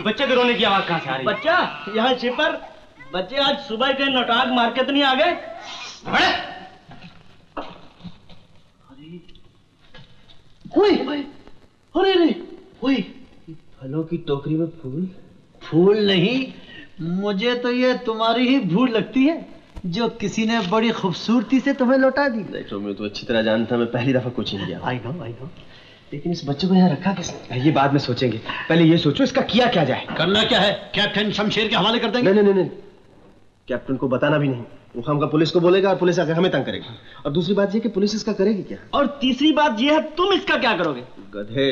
कि बच्चे के रोने की आवाज कहाँ से आ रही है? बच्चा यहाँ शिपर, बच्चे आज सुबह के नौटाक मार के तो नहीं आ गए? अरे फलों की टोकरी में फूल? फूल नहीं, मुझे तो ये तुम्हारी ही भूल लगती है जो किसी ने बड़ी खूबसूरती से तुम्हें लौटा दी। देखो मैं तो अच्छी तरह जानता, मैं पहली दफा कोचिंग गया। I know. लेकिन इस बच्चे को यहाँ रखा किसने? ये बाद में सोचेंगे, पहले ये सोचो इसका किया क्या जाए। करना क्या है, कैप्टन शमशेर के हवाले कर देंगे। नहीं, कैप्टन को बताना भी नहीं। वो हमका पुलिस को बोलेगा और पुलिस आकर हमें तंग करेगी। और दूसरी बात ये कि पुलिस इसका करेगी क्या? और तीसरी बात ये है, तुम इसका क्या करोगे? गधे,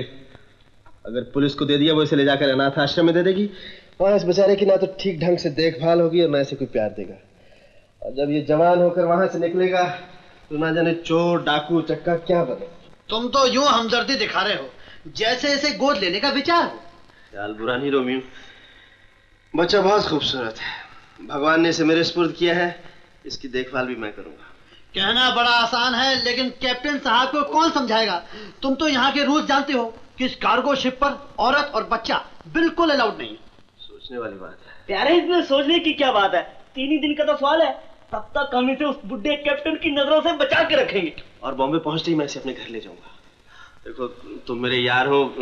अगर पुलिस को दे दिया वो इसे ले जाकर अनाथ आश्रम में दे देगी। वहां इस बेचारे की ना तो ठीक ढंग से देखभाल होगी और ना इसे कोई प्यार देगा। और जब ये जवान होकर वहां से निकलेगा तो ना जाने चोर डाकू चक्का क्या बने। तुम तो यूं हमदर्दी दिखा रहे हो जैसे इसे गोद लेने का विचार हो। ख्याल बुरा नहीं रोमियो, बच्चा बहुत खूबसूरत है, भगवान ने इसे मेरे सुपुर्द किया है, इसकी देखभाल भी मैं करूंगा। कहना बड़ा आसान है लेकिन कैप्टन साहब को कौन समझाएगा? तुम तो यहाँ के रूल्स जानते हो कि इस कार्गो शिप पर औरत और बच्चा बिल्कुल अलाउड नहीं है। सोचने वाली बात है। प्यारे, इसमें सोचने की क्या बात है? 3 ही दिन का तो सवाल है, तब तक हम इसे उस बुढ़े कैप्टन की नजरों से बचा के रखेंगे। और बॉम्बे पहुंचते ही मैं इसे अपने घर ले जाऊंगा। देखो तुम मेरे यार हो,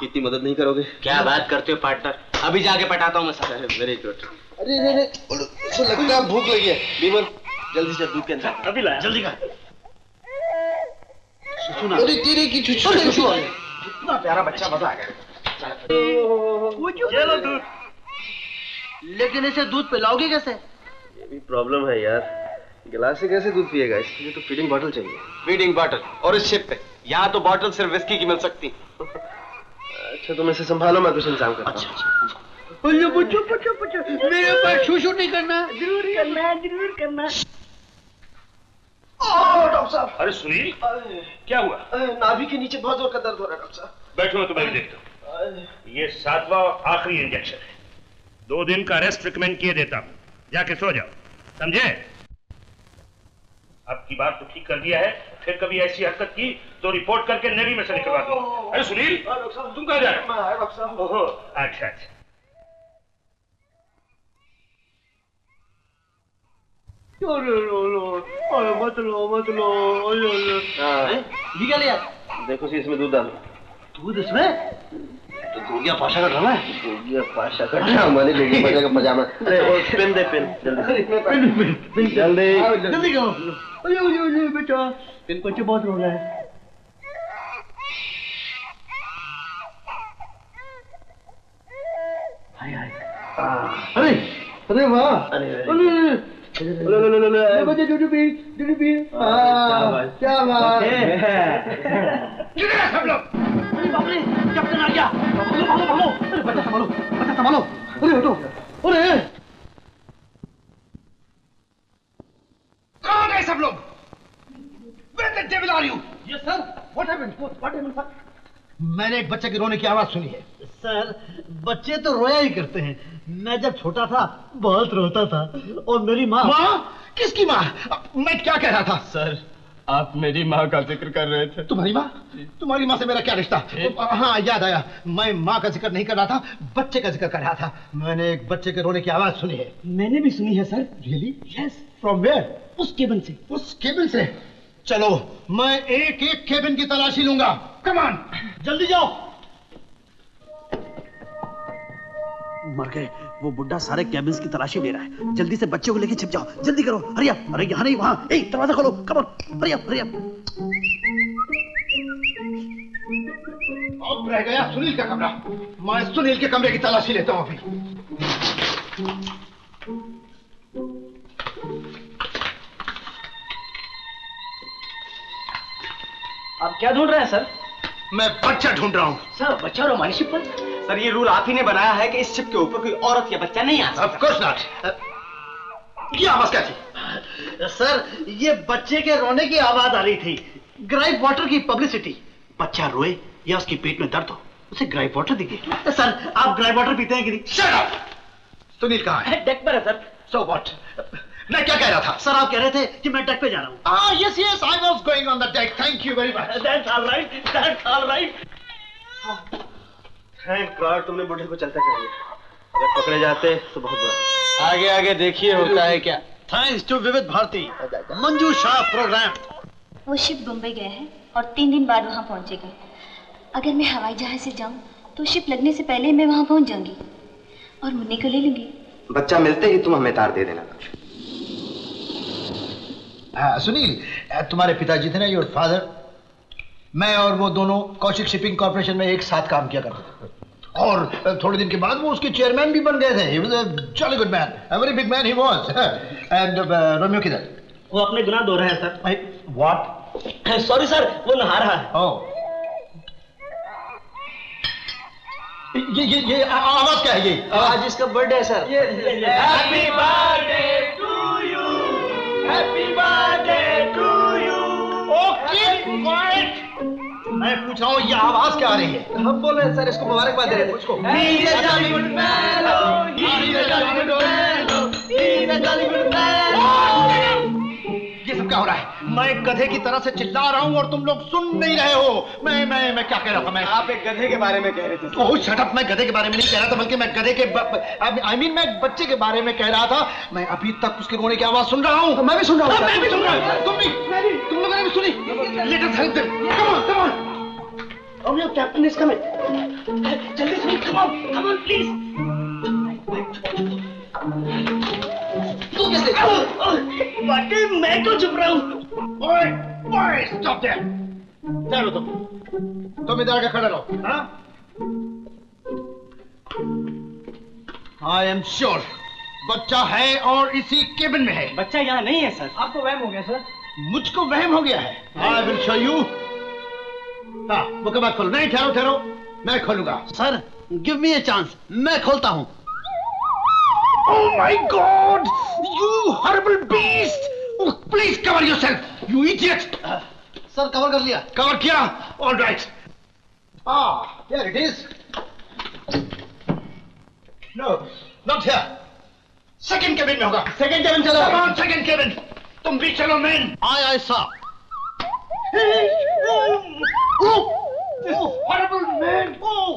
इतनी मदद नहीं करोगे? क्या बात करते हो पार्टनर, अभी जाके पटाता हूँ मैं सर। Very good. अरे लगता है भूख लगी है। बीमल जल्दी से दूध के अंदर अभी लाया, जल्दी कर। अरे तेरे की छुछू इतना प्यारा बच्चा, मजा आ गया। चलो दूध। लेकिन इसे दूध पिलाओगे कैसे? ये भी प्रॉब्लम है यार, गिलास से कैसे दूध पिएगा? इसके लिए तो फीडिंग बॉटल चाहिए। Feeding bottle? और इस शिप पे यहाँ तो बॉटल सिर्फ विस्की की मिल सकती। अच्छा तुम इसे संभालो, मैं कुछ इंतजाम करता हूँ। अच्छा। मेरे पास छू नहीं करना। जरूर करना। डॉक्टर साहब। अरे सुनील, क्या हुआ? नाभि के नीचे बहुत जोर का दर्द हो रहा है डॉक्टर साहब। बैठो, मैं तुम्हें देखता हूँ। ये 7वां आखिरी इंजेक्शन है। 2 दिन का रेस्ट रिकमेंड किए देता हूँ, जाके सो जाओ, समझे? अब की बात तो ठीक कर दिया है, फिर कभी ऐसी हरकत की तो रिपोर्ट करके नेवी में से निकलवा दूंगा। अरे सुनील, तुम कहाँ जा रहे हो? डॉक्टर साहब। ओहो, अच्छा। मत लो। ये क्या लिया? देखो सी इसमें दूध डालो। दूध इसमें? तो गोगिया पाशा का ड्रामा है। गोगिया पाशा का ड्रामा नहीं, गोगिया पाशा का पजामा। पेन दे, पेन जल्दी करो। बेटा पेन बच्चे बहुत रो रहा है। अरे वाह, बच्चे दूध पी। क्या बात सब लोग कैप्टन आ गया। भागो। अरे बच्चा संभालो। अरे हटो। अरे कहाँ गए सब लोग? Where the devil are you? Yes sir, what happened sir? मैंने एक बच्चे के रोने की आवाज सुनी है। सर, बच्चे तो रोया ही करते हैं। मैं जब छोटा था बहुत रोता था। और मेरी माँ। किसकी माँ? मैं क्या कह रहा था? सर, आप मेरी माँ का जिक्र कर रहे थे। तुम्हारी माँ? तुम्हारी माँ से मेरा क्या रिश्ता? हाँ याद आया, मैं माँ का जिक्र नहीं कर रहा था, बच्चे का जिक्र कर रहा था। मैंने एक बच्चे के रोने की आवाज सुनी है। मैंने भी सुनी है sir. Really? Yes. From where? उस केबिन से। उस केबिन से? चलो मैं एक एक केबिन की तलाशी लूंगा। कम ऑन, जल्दी जाओ। मर गए, वो बुड्ढा सारे केबिन्स की तलाशी ले रहा है। जल्दी से बच्चों को लेके छिप जाओ, जल्दी करो, हरी अप। अरे यहाँ नहीं, वहाँ। ए, दरवाजा खोलो, कम ऑन, हरी अप। अब रह गया सुनील का कमरा। मैं सुनील के कमरे की तलाशी लेता हूँ अभी। आप क्या ढूंढ रहे हैं सर? मैं बच्चा ढूंढ रहा हूँ। सर, बच्चा और हमारी शिप पर? सर, ये रूल आप ही ने बनाया है कि इस शिप के ऊपर कोई औरत या बच्चा नहीं आ सकता। Of course not। ये आवाज क्या थी? सर, ये बच्चे के रोने की आवाज आ रही थी। ग्राइप वाटर की पब्लिसिटी। बच्चा रोए या उसके पेट में दर्द हो, उसे ग्राइप वाटर दीजिए। सर, आप ग्राइप वाटर पीते हैं कि नहीं? Shut up! सुनील कहाँ है? डेक पर है सर। So what? मैं क्या कह रहा था? सर, आप कह रहे थे कि मैं डेक पे जा रहा हूँ। Yes, I was going on the deck. Thank you very much. That's all right. Thank God तुमने बूढ़े को चलता कर दिया। अगर पकड़े जाते तो बहुत बुरा। आगे आगे देखिए होता है क्या। थैंक्स टू विविध भारती मंजू शाह प्रोग्राम। वो शिप मुंबई गया है और 3 दिन बाद वहाँ पहुँचेगा। अगर मैं हवाई जहाज से जाऊँ तो शिप लगने से पहले मैं वहाँ पहुँच जाऊंगी और मुन्नी को ले लूंगी। बच्चा मिलते ही तुम हमें तार दे देना। सुनील, तुम्हारे पिताजी थे ना, योर फादर, मैं और वो दोनों कौशिक शिपिंग कॉर्पोरेशन में एक साथ काम किया करते थे और थोड़े दिन के बाद वो उसके चेयरमैन भी बन गए थे। He was a jolly good man, a very big man he was. And Romeo किधर? वो अपने गुनाह धो रहा है सर। What? सॉरी सर, वो नहा रहा है। Oh. ये आवाज क्या है ये? आज इसका बर्थडे है sir. Happy birthday to you, happy birthday to you. Okay, मैं पूछ रहा हूँ ये आवाज क्या आ रही है? हम बोल रहे हैं सर, इसको मुबारकबाद दे रहे हैं मुझको। He's a jolly good fellow, he's a jolly good fellow, he's a jolly good fellow। ये सब क्या हो रहा है? मैं गधे की तरह से चिल्ला रहा हूँ और तुम लोग सुन नहीं रहे हो। मैं क्या कह रहा था? मैं आप एक गधे के बारे में कह रहे थे। ओह शट अप, मैं गधे के बारे में नहीं कह रहा था, बल्कि मैं गधे के मैं बच्चे के बारे में कह रहा था। मैं अभी तक उसके रोने की आवाज सुन रहा हूँ। मैं भी सुन रहा हूँ। मैं भी सुन रहा हूँ। तुम भी? तुम लोगों ने भी सुनी? Let us help them. Come on, come on. Romeo, captain is coming. जल्दी सुनिए, कम ऑन प्लीज। तू कैसे? बाकी मैं क्यों चुप रहा हूँ? ओए, स्टॉप देयर। चलो तुम इधर आके खड़े रहो। हाँ? I am sure बच्चा है और इसी केबिन में है। बच्चा यहाँ नहीं है सर। आपको वहम हो गया सर। मुझको वहम हो गया है। I will show you। हाँ, मुकदमा खोलो। नहीं, ठहरो, मैं खोलूंगा। Sir give me a chance, मैं खोलता हूँ। Oh my God! You horrible beast! Oh, please cover yourself, you idiot! Sir cover कर लिया। कवर किया? All right. Here it is. No, not here. Second cabin में होगा। सेकंड केबिन चलो। Come on, second cabin. तुम भी चलो, man. आय साहब। Oh, horrible man! Oh!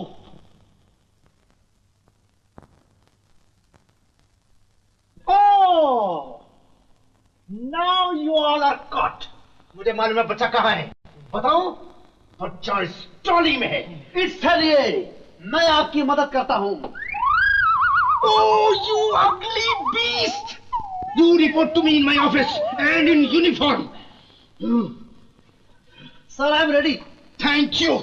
Oh! Now you all are caught. मुझे मालूम है बच्चा कहाँ है। बताओ? बच्चा इस ट्रॉली में है। चलिए मैं आपकी मदद करता हूँ। Oh, you ugly beast! You report to me in my office and in uniform. Sir I am ready. Thank you.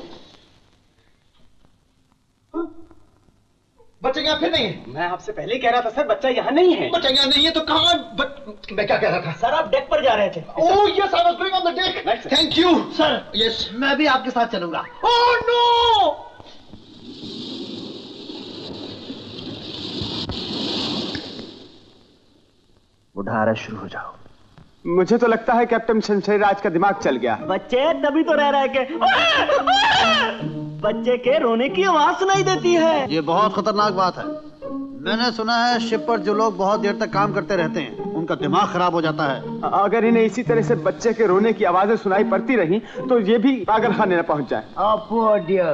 बच्चा यहाँ फिर नहीं है। मैं आपसे पहले ही कह रहा था सर, बच्चा यहाँ नहीं है। बच्चा यहाँ नहीं है तो कहाँ? मैं क्या कह रहा था? सर आप डेक पर जा रहे थे। Oh yes, I was going on the deck. Thank you. Sir Yes. मैं भी आपके साथ चलूंगा। Oh no! उठारा शुरू हो जाओ। मुझे तो लगता है कैप्टन शमशेरराज का दिमाग चल गया। बच्चे तभी तो रह रहा है कि बच्चे के रोने की आवाज सुनाई देती है। ये बहुत खतरनाक बात है। मैंने सुना है शिप पर जो लोग बहुत देर तक काम करते रहते हैं उनका दिमाग खराब हो जाता है। अगर इन्हें इसी तरह से बच्चे के रोने की आवाजें सुनाई पड़ती रही तो ये भी पागल खाने न पहुंच जाए। Oh dear.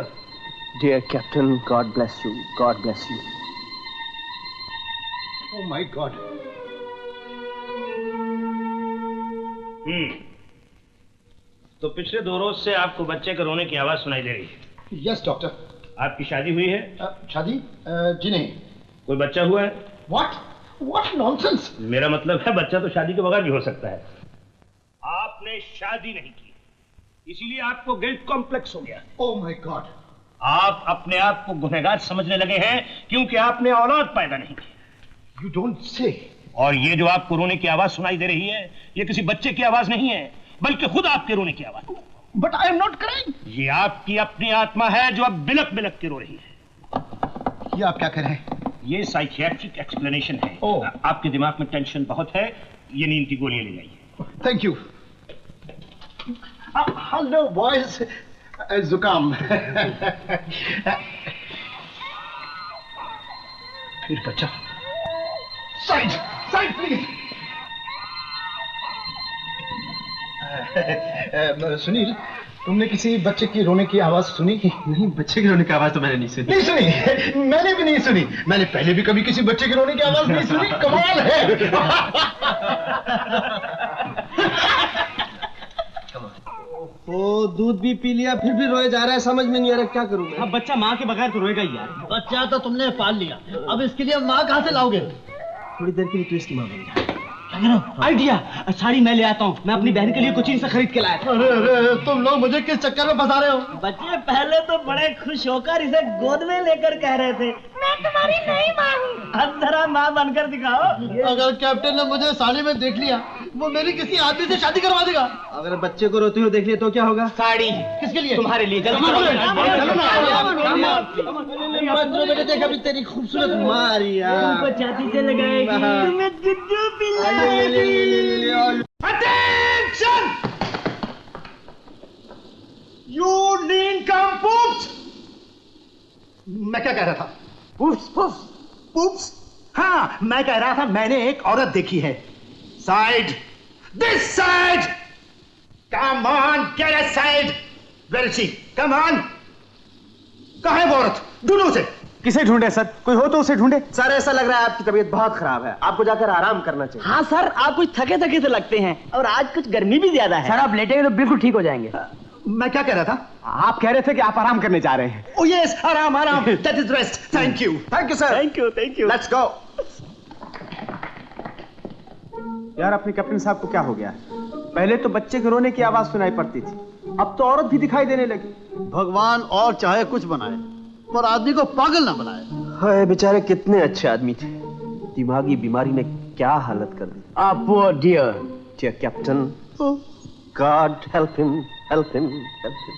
Dear Captain, God bless you. God bless you. Oh my God. तो पिछले 2 रोज से आपको बच्चे के रोने की आवाज सुनाई दे रही है। Yes, doctor. आपकी शादी हुई है? शादी? जी नहीं। कोई बच्चा हुआ है? What? What nonsense? मेरा मतलब है बच्चा तो शादी के बगैर भी हो सकता है। आपने शादी नहीं की, इसीलिए आपको गिल्ट कॉम्प्लेक्स हो गया। Oh my God. आप अपने आप को गुनहगार समझने लगे हैं क्योंकि आपने औलाद पैदा नहीं की। You don't say. और ये जो आपको रोने की आवाज सुनाई दे रही है ये किसी बच्चे की आवाज नहीं है बल्कि खुद आपके रोने की आवाज। But I am not crying. ये आपकी अपनी आत्मा है जो अब बिलक बिलक के रो रही है। ये आप क्या कह रहे हैं? ये साइकियाट्रिक एक्सप्लेनेशन है। ओह। आपके दिमाग में टेंशन बहुत है, ये नींद की गोलियां ले जाइए। Thank you. Hello boys. जुकाम। फिर बच्चा। Side, side please. सुनील, तुमने किसी बच्चे की रोने की आवाज सुनी? नहीं, बच्चे की रोने की आवाज तो मैंने नहीं सुनी। नहीं सुनी? मैंने भी नहीं सुनी। मैंने पहले भी कभी किसी बच्चे की रोने की आवाज नहीं सुनी। कमाल है। वो दूध भी पी लिया फिर भी रोए जा रहा है, समझ में नहीं आ रहा क्या करूं मैं। अब बच्चा माँ के बगैर तो रोएगा ही यार। बच्चा तो तुमने पाल लिया, अब इसके लिए माँ कहाँ से लाओगे? थोड़ी देर के लिए तू इसकी माँ बन जा। आइडिया, साड़ी मैं ले आता हूँ। मैं अपनी बहन के लिए कोचिंग से खरीद के लाया था। अरे तुम लोग मुझे किस चक्कर में फंसा रहे हो? बच्चे पहले तो बड़े खुश होकर इसे गोद में लेकर कह रहे थे मैं तुम्हारी नई माँ हूँ। अब जरा माँ बनकर दिखाओ। अगर कैप्टन ने मुझे साड़ी में देख लिया, वो मेरी किसी आदमी से शादी करवा देगा। अगर बच्चे को रोते हुए देख लिया तो क्या होगा? साड़ी किसके लिए? तुम्हारे लिए। बेटे देख अभी तेरी खूबसूरत मारिया छाती से लगाएगी, तुम्हें गुड्डू पिलाएगी। Attention! You nincompoop! मैं क्या कह रहा था? Poops, poops, poops? हाँ, मैं कह रहा था मैंने एक औरत देखी है। Side, this side. Come on, get a side. Where is she? Come on. कहाँ है वो औरत? ढूंढो उसे। किसे ढूंढे सर? कोई हो तो उसे ढूंढे। सर ऐसा लग रहा है आपकी तबीयत बहुत खराब है, आपको जाकर आराम करना चाहिए। हाँ सर, आप कुछ थके थके से लगते हैं और आज कुछ गर्मी भी ज्यादा है। सर आप लेटेंगे तो बिल्कुल ठीक हो जाएंगे। मैं क्या कह रहा था? आप कह रहे थे कि आप आराम करने जा रहे हैं। Oh yes, आराम आराम। That is rest. Thank you. Thank you sir. Thank you, thank you. Let's go. यार अपने कैप्टन साहब को क्या हो गया? पहले तो बच्चे के रोने की आवाज सुनाई पड़ती थी, अब तो औरत भी दिखाई देने लगी। भगवान और चाहे कुछ बनाए पर आदमी को पागल ना बनाए। हाय बेचारे कितने अच्छे आदमी थे, दिमागी बीमारी ने क्या हालत कर दी। आप dear captain, God help him, help him, help him.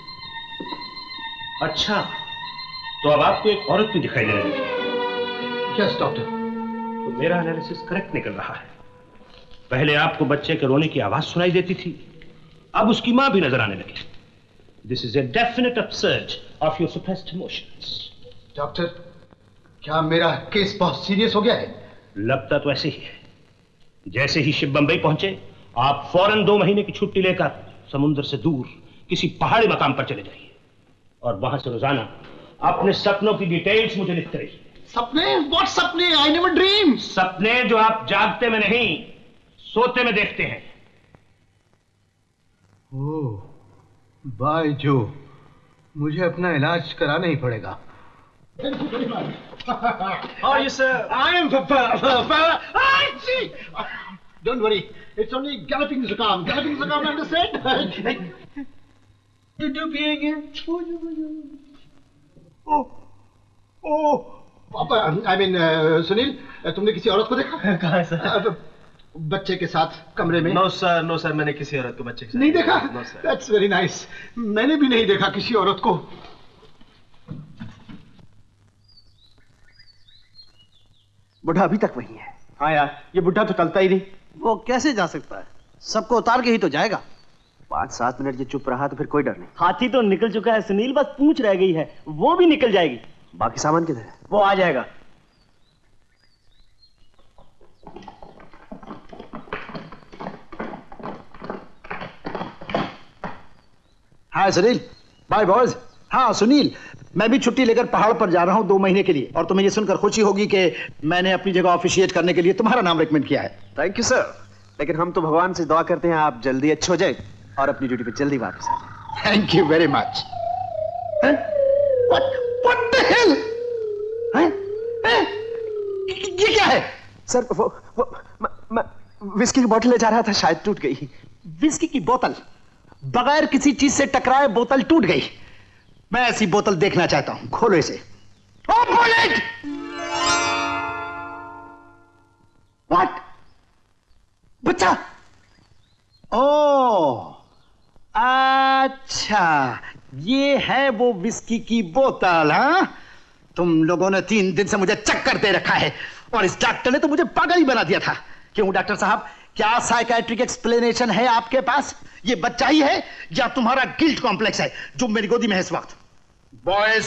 अच्छा, तो अब आपको एक औरत भी दिखाई देने लगी। Yes doctor. तो मेरा एनालिसिस करेक्ट निकल रहा है। पहले आपको बच्चे के रोने की आवाज सुनाई देती थी, अब उसकी मां भी नजर आने लगी। This is a definite upsurge of your suppressed emotions. Doctor, क्या मेरा केस बहुत सीरियस हो गया है? लगता तो ऐसे ही है। जैसे ही शिप बंबई पहुंचे, आप फौरन 2 महीने की छुट्टी लेकर समुद्र से दूर किसी पहाड़ी मकाम पर चले जाइए और वहां से रोजाना अपने सपनों की डिटेल्स मुझे लिखते रहिए। सपने? व्हाट सपने? I never dream. सपने जो आप जागते में नहीं, सोते में देखते हैं। ओह, बाय जो, मुझे अपना इलाज कराना ही पड़ेगा। How are you, sir? I am Don't worry, it's only galloping Zukam. Galloping Zukam, understand? You do being Oh, पापा, I mean, सुनील, तुमने किसी औरत को देखा? कहाँ है सर? बच्चे के साथ कमरे में? नो सर, मैंने किसी औरत को बच्चे के साथ नहीं देखा? No sir. That's very nice. मैंने भी नहीं देखा किसी औरत को। बुढ़ा अभी तक वही है। हाँ यार, ये बुढ़ा तो टलता ही नहीं। वो कैसे जा सकता है? सबको उतार के ही तो जाएगा। 5-7 मिनट ये चुप रहा तो फिर कोई डर नहीं। हाथी तो निकल चुका है सुनील, बस पूंछ रह गई है, वो भी निकल जाएगी। बाकी सामान किधर है? वो आ जाएगा। हाय सुनील। Bye boys. हाँ सुनील, मैं भी छुट्टी लेकर पहाड़ पर जा रहा हूँ 2 महीने के लिए, और तुम्हें ये सुनकर खुशी होगी कि मैंने अपनी जगह ऑफिशिएट करने के लिए तुम्हारा नाम रिकमेंड किया है। थैंक यू सर, लेकिन हम तो भगवान से दुआ करते हैं आप जल्दी अच्छे हो जाए और अपनी ड्यूटी पे जल्दी वापस आ जाए। Thank you very much. What the hell? ये क्या है? सर मैं विस्की की बोतल ले जा रहा था, शायद टूट गई। विस्की की बोतल? बगैर किसी चीज से टकराए बोतल टूट गई? मैं ऐसी बोतल देखना चाहता हूं, खोलो इसे। Oh, bullet! What? बच्चा? ओह, अच्छा, ये है वो विस्की की बोतल। हाँ, तुम लोगों ने 3 दिन से मुझे चक्कर दे रखा है और इस डॉक्टर ने तो मुझे पागल ही बना दिया था। क्यों डॉक्टर साहब, क्या साइकियाट्रिक एक्सप्लेनेशन है आपके पास? ये बच्चा ही है या तुम्हारा गिल्ट कॉम्प्लेक्स है जो मेरी गोदी में है इस वक्त? बॉयज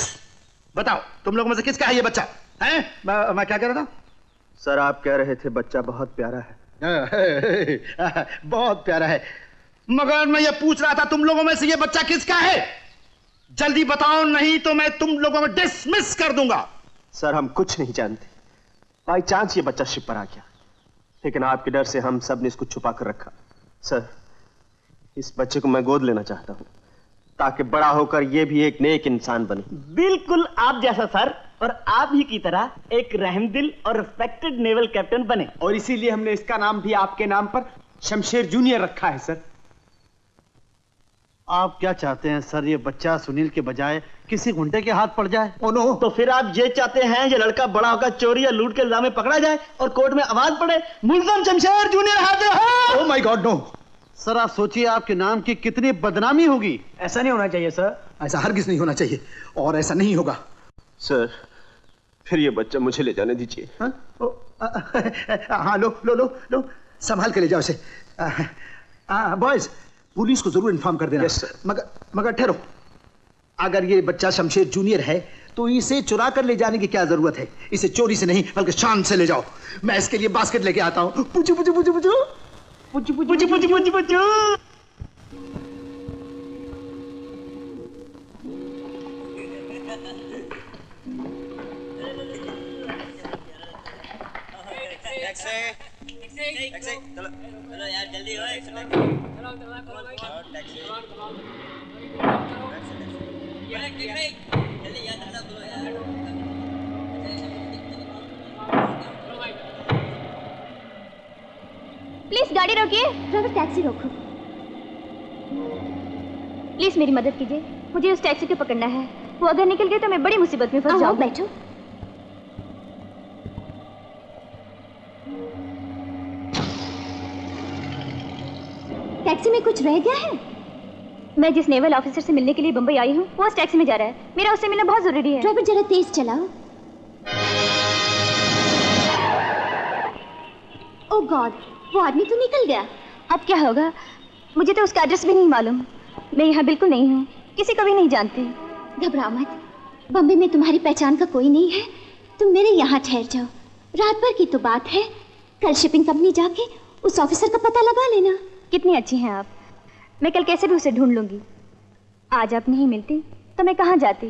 बताओ, तुम लोगों में से किसका है ये बच्चा? हैं? मैं क्या कह रहा था? सर आप कह रहे थे बच्चा बहुत प्यारा है। बहुत प्यारा है। मगर मैं ये पूछ रहा था तुम लोगों में से ये बच्चा किसका है? जल्दी बताओ, नहीं तो मैं तुम लोगों को डिसमिस कर दूंगा। सर हम कुछ नहीं जानते, बाई चांस ये बच्चा शिप पर आ गया, लेकिन आपके डर से हम सब ने इसको छुपा कर रखा। सर इस बच्चे को मैं गोद लेना चाहता हूं ताकि बड़ा होकर ये भी एक नेक इंसान बने। बिल्कुल आप जैसा सर, और आप ही की तरह एक रहमदिल और रिस्पेक्टेड नेवल कैप्टन बने। और इसीलिए हमने इसका नाम भी आपके नाम पर शमशेर जूनियर रखा है। सर आप क्या चाहते हैं सर, ये बच्चा सुनील के बजाय किसी गुंडे के हाथ पड़ जाए? ओ नो, तो फिर आप ये चाहते हैं ये लड़का बड़ा होकर चोरी या लूट के इल्जाम में पकड़ा जाए और कोर्ट में आवाज पड़े, मुल्जिम शमशेर जूनियर हाजिर हो। Oh my God no. Sir आप सोचिए आपके नाम की कितनी बदनामी होगी। ऐसा नहीं होना चाहिए सर, ऐसा हरगिज नहीं होना चाहिए और ऐसा नहीं होगा। सर फिर ये बच्चा मुझे ले जाने दीजिए। हाँ लो लो लो लो, संभाल के ले जाओ इसे। बॉयज पुलिस को जरूर इन्फॉर्म कर देना। Yes sir. मगर ठहरो, अगर ये बच्चा शमशेर जूनियर है तो इसे चुरा कर ले जाने की क्या जरूरत है? इसे चोरी से नहीं बल्कि शान से ले जाओ। मैं इसके लिए बास्केट लेके आता हूँ। पुचू पुचू पुचू पुचू पुचू पुचू पुचू पुचू पुचू। चलो चलो यार जल्दी हो, प्लीज गाड़ी रोकिए। ड्राइवर टैक्सी रोको। प्लीज मेरी मदद कीजिए, मुझे उस टैक्सी को पकड़ना है। वो अगर निकल गए तो मैं बड़ी मुसीबत में फंस जाऊंगी। बैठो। टैक्सी में कुछ रह गया है? मैं जिस नेवल ऑफिसर से मिलने के लिए बंबई आई हूँ वो उस टैक्सी में जा रहा है। मेरा उससे मिलना बहुत जरूरी है। ड्राइवर जरा तेज चलाओ। ओह गॉड, वो आदमी तो निकल गया। अब क्या होगा? मुझे तो उसका एड्रेस भी नहीं मालूम। मैं यहाँ बिल्कुल नहीं हूँ, किसी को भी नहीं जानती। घबराओ मत, बम्बई में तुम्हारी पहचान का कोई नहीं है। तुम मेरे यहाँ ठहर जाओ, रात भर की तो बात है। कल शिपिंग कंपनी जाके उस ऑफिसर का पता लगा लेना। कितनी अच्छी हैं आप। मैं कल कैसे भी उसे ढूंढ लूंगी। आज आप नहीं मिलती तो मैं कहाँ जाती।